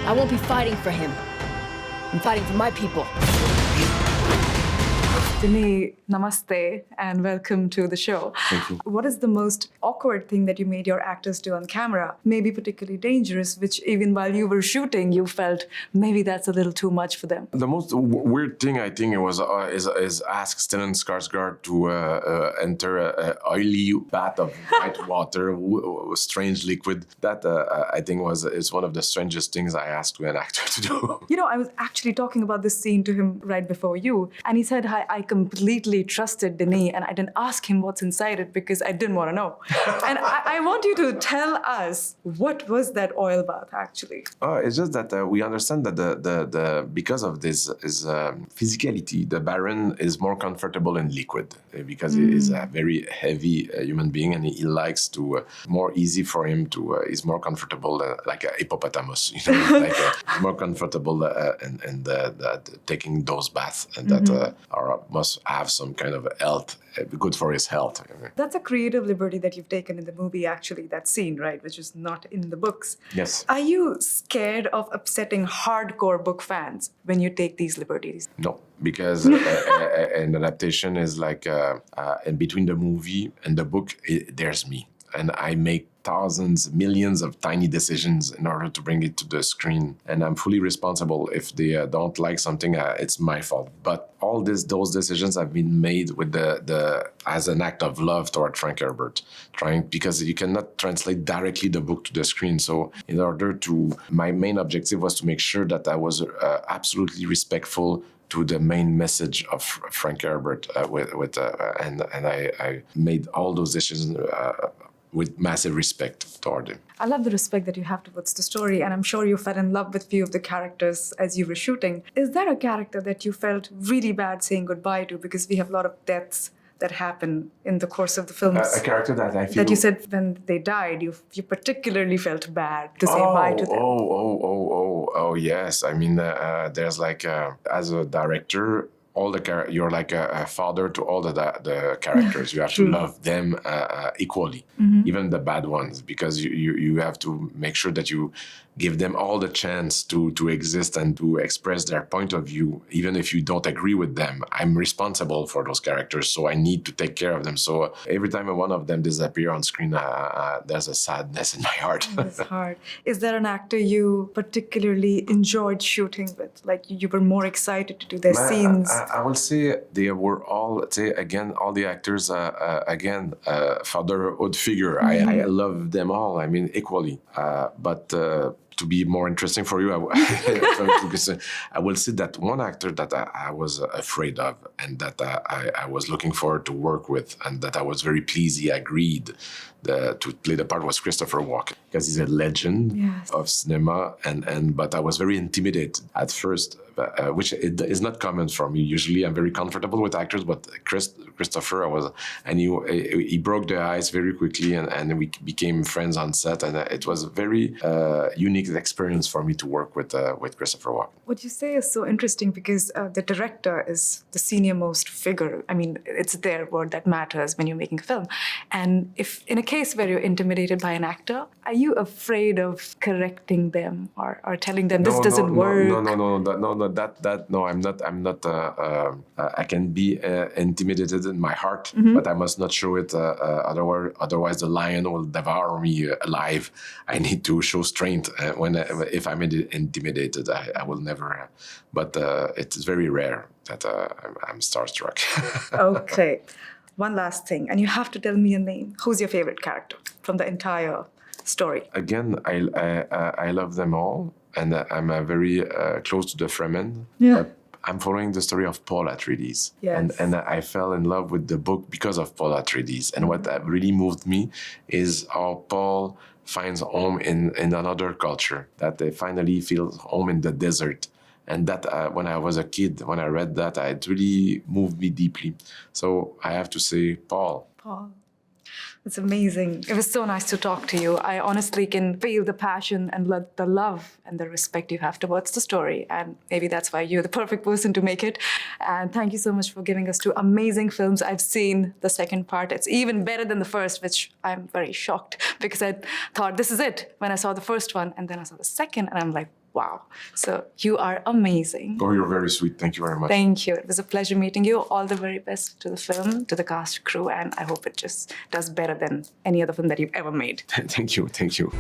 I won't be fighting for him. I'm fighting for my people. Denis, namaste and welcome to the show. Thank you. What is the most awkward thing that you made your actors do on camera? Maybe particularly dangerous, which even while you were shooting, you felt maybe that's a little too much for them. The most weird thing I think it was is ask Stellan Skarsgard to enter an oily bath of white water, strange liquid. That I think is one of the strangest things I asked to an actor to do. You know, I was actually talking about this scene to him right before you, and he said, I completely trusted Denis, and I didn't ask him what's inside it because I didn't want to know. And I want you to tell us, what was that oil bath actually? It's just that we understand that the because of this is physicality, the Baron is more comfortable in liquid because he is a very heavy human being, and he likes to more easy for him to he's more comfortable like a hippopotamus, you know, like he's more comfortable in taking those baths, and that must have some kind of health, good for his health. That's a creative liberty that you've taken in the movie, actually, that scene, right, which is not in the books. Yes. Are you scared of upsetting hardcore book fans when you take these liberties? No, because an adaptation is like in between the movie and the book, there's me. And I make thousands, millions of tiny decisions in order to bring it to the screen. And I'm fully responsible. If they don't like something, it's my fault. But all those decisions have been made with as an act of love toward Frank Herbert, because you cannot translate directly the book to the screen. So in order my main objective was to make sure that I was absolutely respectful to the main message of Frank Herbert, and I made all those decisions with massive respect toward him. I love the respect that you have towards the story, and I'm sure you fell in love with few of the characters as you were shooting. Is there a character that you felt really bad saying goodbye to? Because we have a lot of deaths that happen in the course of the films. A character that I feel... That you said when they died, you particularly felt bad to say bye to them. Oh, yes. I mean, there's like, as a director, you're like a father to all the characters. You have to love them equally, even the bad ones, because you have to make sure that you give them all the chance to exist and to express their point of view, even if you don't agree with them. I'm responsible for those characters, so I need to take care of them. So every time one of them disappears on screen, there's a sadness in my heart. It's hard. Is there an actor you particularly enjoyed shooting with? Like you were more excited to do their scenes? I will say they were all, all the actors, fatherhood figure. I love them all, I mean, equally. But to be more interesting for you, I will say that one actor that I was afraid of and that I was looking forward to work with and that I was very pleased he agreed to play the part was Christopher Walken, because he's a legend of cinema, but I was very intimidated at first, which is not common for me. Usually I'm very comfortable with actors, but Christopher, he broke the ice very quickly, and we became friends on set, and it was a very unique experience for me to work with Christopher Walken. What you say is so interesting because the director is the senior most figure. I mean, it's their word that matters when you're making a film. And if in a case where you're intimidated by an actor, are you afraid of correcting them or telling them this doesn't work? No, I'm not. I can be intimidated in my heart, but I must not show it. Otherwise, the lion will devour me alive. I need to show strength. If I'm intimidated, I will never. But it's very rare that I'm starstruck. Okay. One last thing, and you have to tell me a name. Who's your favorite character from the entire story? Again, I love them all, and I'm very close to the Fremen. Yeah. I'm following the story of Paul Atreides. Yes. And I fell in love with the book because of Paul Atreides. And what really moved me is how Paul finds home in another culture, that they finally feel home in the desert. And that when I was a kid, when I read that, it really moved me deeply. So I have to say Paul. Paul. It's amazing. It was so nice to talk to you. I honestly can feel the passion and the love and the respect you have towards the story. And maybe that's why you're the perfect person to make it. And thank you so much for giving us two amazing films. I've seen the second part. It's even better than the first, which I'm very shocked because I thought this is it when I saw the first one. And then I saw the second and I'm like, wow. So you are amazing. Oh, you're very sweet. Thank you very much. Thank you. It was a pleasure meeting you. All the very best to the film, to the cast, crew, and I hope it just does better than any other film that you've ever made. Thank you. Thank you.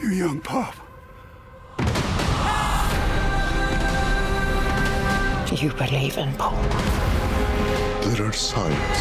You young pup. Do you believe in Paul? There are signs